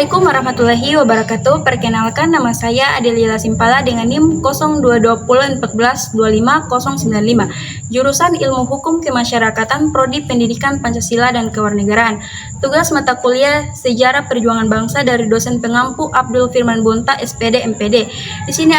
Assalamualaikum warahmatullahi wabarakatuh. Perkenalkan, nama saya Adelia Simpala dengan NIM 0220142595, jurusan Ilmu Hukum Kemasyarakatan, Prodi Pendidikan Pancasila dan Kewarganegaraan. Tugas mata kuliah Sejarah Perjuangan Bangsa dari dosen pengampu Abdul Firman Bunta, SPD, MPD. Di sini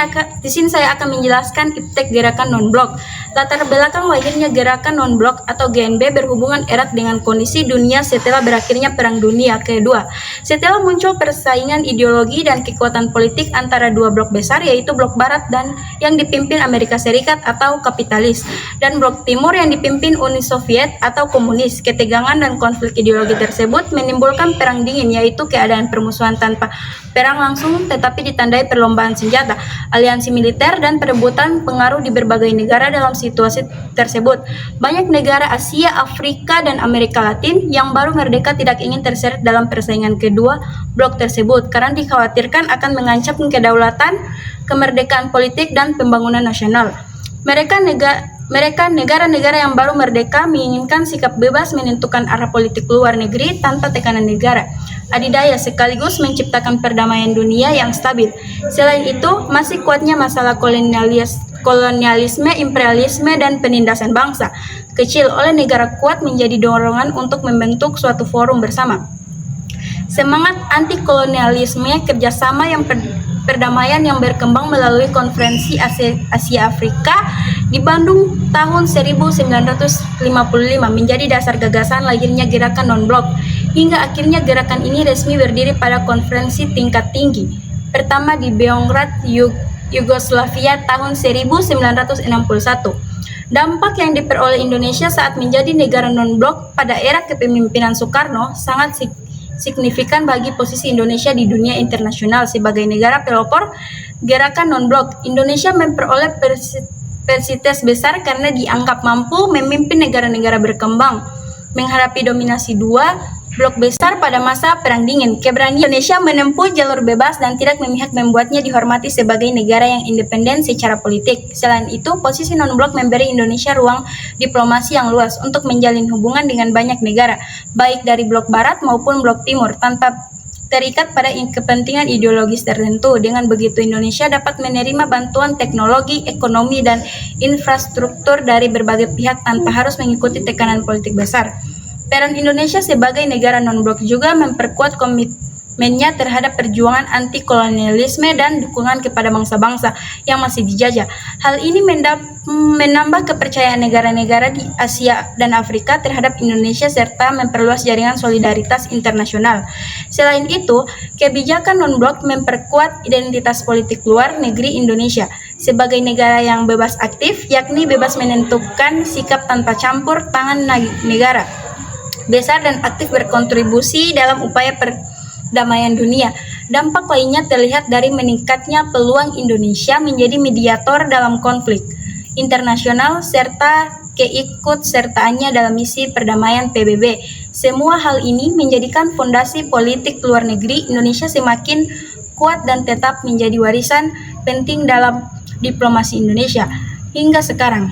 saya akan menjelaskan iptek Gerakan Non-Blok. Latar belakang lahirnya Gerakan Non-Blok atau GNB berhubungan erat dengan kondisi dunia setelah berakhirnya Perang Dunia Kedua. Setelah muncul persaingan ideologi dan kekuatan politik antara dua blok besar, yaitu blok barat dan yang dipimpin Amerika Serikat atau kapitalis, dan blok timur yang dipimpin Uni Soviet atau komunis. Ketegangan dan konflik ideologi tersebut menimbulkan perang dingin, yaitu keadaan permusuhan tanpa perang langsung tetapi ditandai perlombaan senjata, aliansi militer, dan perebutan pengaruh di berbagai negara. Dalam situasi tersebut, banyak negara Asia, Afrika, dan Amerika Latin yang baru merdeka tidak ingin terseret dalam persaingan kedua blok tersebut karena dikhawatirkan akan mengancam kedaulatan, kemerdekaan politik, dan pembangunan nasional. Mereka negara-negara yang baru merdeka menginginkan sikap bebas menentukan arah politik luar negeri tanpa tekanan negara adidaya, sekaligus menciptakan perdamaian dunia yang stabil. Selain itu, masih kuatnya masalah kolonialisme, imperialisme, dan penindasan bangsa kecil oleh negara kuat menjadi dorongan untuk membentuk suatu forum bersama. Semangat anti-kolonialisme, kerjasama yang perdamaian yang berkembang melalui Konferensi Asia Afrika di Bandung tahun 1955 menjadi dasar gagasan lahirnya Gerakan Non-Blok, hingga akhirnya gerakan ini resmi berdiri pada konferensi tingkat tinggi pertama di Beograd, Yugoslavia tahun 1961. Dampak yang diperoleh Indonesia saat menjadi negara non-blok pada era kepemimpinan Soekarno sangat signifikan bagi posisi Indonesia di dunia internasional sebagai negara pelopor gerakan non-blok. Indonesia memperoleh persentasenya besar karena dianggap mampu memimpin negara-negara berkembang menghadapi dominasi dua blok besar pada masa Perang Dingin. Keberanian Indonesia menempuh jalur bebas dan tidak memihak membuatnya dihormati sebagai negara yang independen secara politik. Selain itu, posisi non-blok memberi Indonesia ruang diplomasi yang luas untuk menjalin hubungan dengan banyak negara, baik dari blok barat maupun blok timur, tanpa terikat pada kepentingan ideologis tertentu. Dengan begitu, Indonesia dapat menerima bantuan teknologi, ekonomi, dan infrastruktur dari berbagai pihak tanpa harus mengikuti tekanan politik besar. Peran Indonesia sebagai negara non-blok juga memperkuat komitmennya terhadap perjuangan anti-kolonialisme dan dukungan kepada bangsa-bangsa yang masih dijajah. Hal ini menambah kepercayaan negara-negara di Asia dan Afrika terhadap Indonesia serta memperluas jaringan solidaritas internasional. Selain itu, kebijakan non-blok memperkuat identitas politik luar negeri Indonesia sebagai negara yang bebas aktif, yakni bebas menentukan sikap tanpa campur tangan negara besar dan aktif berkontribusi dalam upaya perdamaian dunia. Dampak lainnya terlihat dari meningkatnya peluang Indonesia menjadi mediator dalam konflik internasional serta keikutsertaannya dalam misi perdamaian PBB. Semua hal ini menjadikan fondasi politik luar negeri Indonesia semakin kuat dan tetap menjadi warisan penting dalam diplomasi Indonesia hingga sekarang.